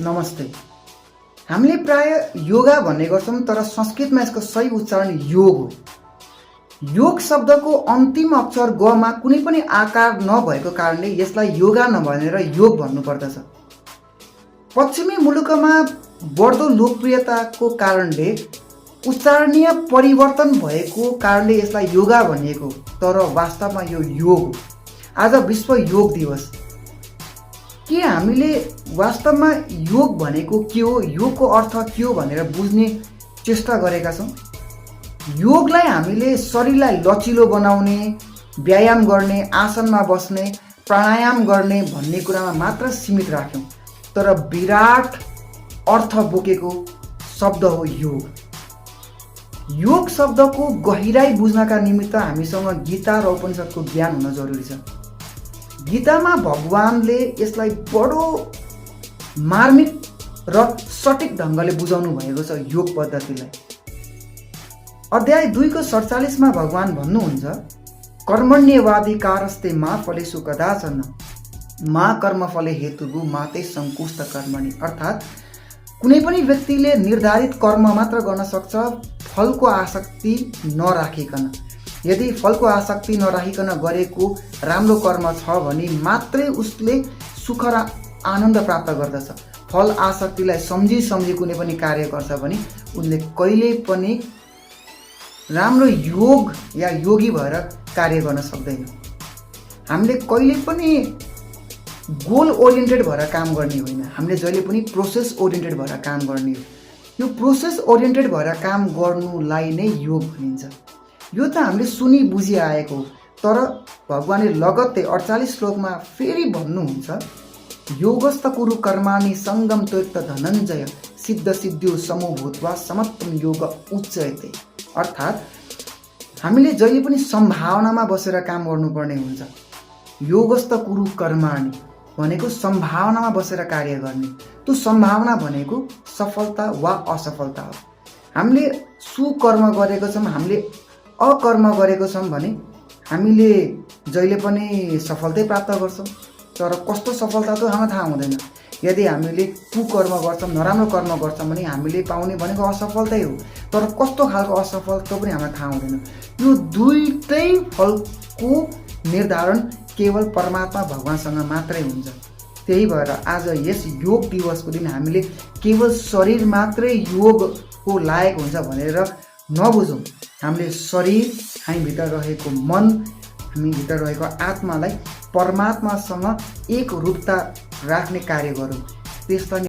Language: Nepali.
नमस्ते। हामीले प्राय योगा भन्ने गर्छौँ, तर संस्कृतमा यसको सही उच्चारण योग हो। योग शब्दको अन्तिम अक्षर गमा कुनै पनि आकार नभएको कारणले यसलाई योगा नभनेर योग भन्नुपर्दछ। पश्चिमी मुलुकमा बढ्दो लोकप्रियताको कारणले उच्चारणीय परिवर्तन भएको कारणले यसलाई योगा भनिएको, तर वास्तवमा यो योग हो। आज विश्व योग दिवस। के हामीले वास्तवमा योग भनेको के हो, योगको अर्थ के हो भनेर बुझ्ने चेष्टा गरेका छौँ? योगलाई हामीले शरीरलाई लचिलो बनाउने, व्यायाम गर्ने, आसनमा बस्ने, प्राणायाम गर्ने भन्ने कुरामा मात्र सीमित राख्यौँ, तर विराट अर्थ बोकेको शब्द हो योग। योग शब्दको गहिराई बुझ्नका निमित्त हामीसँग गीता र उपनिषदको ज्ञान हुन जरुरी छ। गीतामा भगवानले यसलाई बडो मार्मिक र सटिक ढङ्गले बुझाउनु भएको छ योग पद्धतिलाई। अध्याय 2 को 47 मा भगवान भन्नुहुन्छ, कर्मण्येवाधिकारस्ते मा फलेषु कदाचन मा कर्मफले हेतुभु मा ते सङ्कुष्ट कर्मणि। अर्थात् कुनै पनि व्यक्तिले निर्धारित कर्म मात्र गर्न सक्छ, फलको आसक्ति नराखिकन। यदि फलको आसक्ति नराखिकन गरेको राम्रो कर्म छ भने मात्रै उसले सुख र आनन्द प्राप्त गर्दछ। फल आसक्तिलाई सम्झी कुनै पनि कार्य गर्छ भने उनले कहिल्यै पनि राम्रो योग या योगी भएर कार्य गर्न सक्दैन। हामीले कहिले पनि गोल ओरिएन्टेड भएर काम गर्ने होइन, हामीले जहिले पनि प्रोसेस ओरिएन्टेड भएर काम गर्ने हो। यो प्रोसेस ओरिएन्टेड भएर काम गर्नुलाई नै योग भनिन्छ। यो त हामीले सुनि बुझी आएको हो, तर भगवानले लगत्तै 48 श्लोकमा फेरि भन्नुहुन्छ, योगस्थ कुरु कर्माणि सङ्गम त्यक्त धनञ्जय सिद्ध सिद्धियो समो भूत्वा समत्वम योग उच्यते। अर्थात् हामीले जहिले पनि सम्भावनामा बसेर काम गर्नुपर्ने हुन्छ। योगस्थ कुरु कर्माणि भनेको सम्भावनामा बसेर कार्य गर्ने। त्यो सम्भावना भनेको सफलता वा असफलता हो। हामीले सुकर्म गरेको छौँ, हामीले अकर्म गरेको छौँ भने हामीले जहिले पनि सफलता प्राप्त गर्छौँ, तर कस्तो सफलता त हामीलाई थाहा हुँदैन। यदि हामीले कुकर्म गर्छौँ, नराम्रो कर्म गर्छौँ भने हामीले पाउने भनेको असफलतै हो, तर कस्तो खालको असफलता पनि हामीलाई थाहा हुँदैन। यो दुईटै फलको निर्धारण केवल परमात्मा भगवानसँग मात्रै हुन्छ। त्यही भएर आज यस योग दिवसको दिन हामीले केवल शरीर मात्रै योगको लायक हुन्छ भनेर नबुझौँ। हामीले शरीर, हामीभित्र रहेको मन, हामीभित्र रहेको आत्मालाई परमात्मासँग एक रूपता राख्ने कार्य गरौँ। त्यसलाई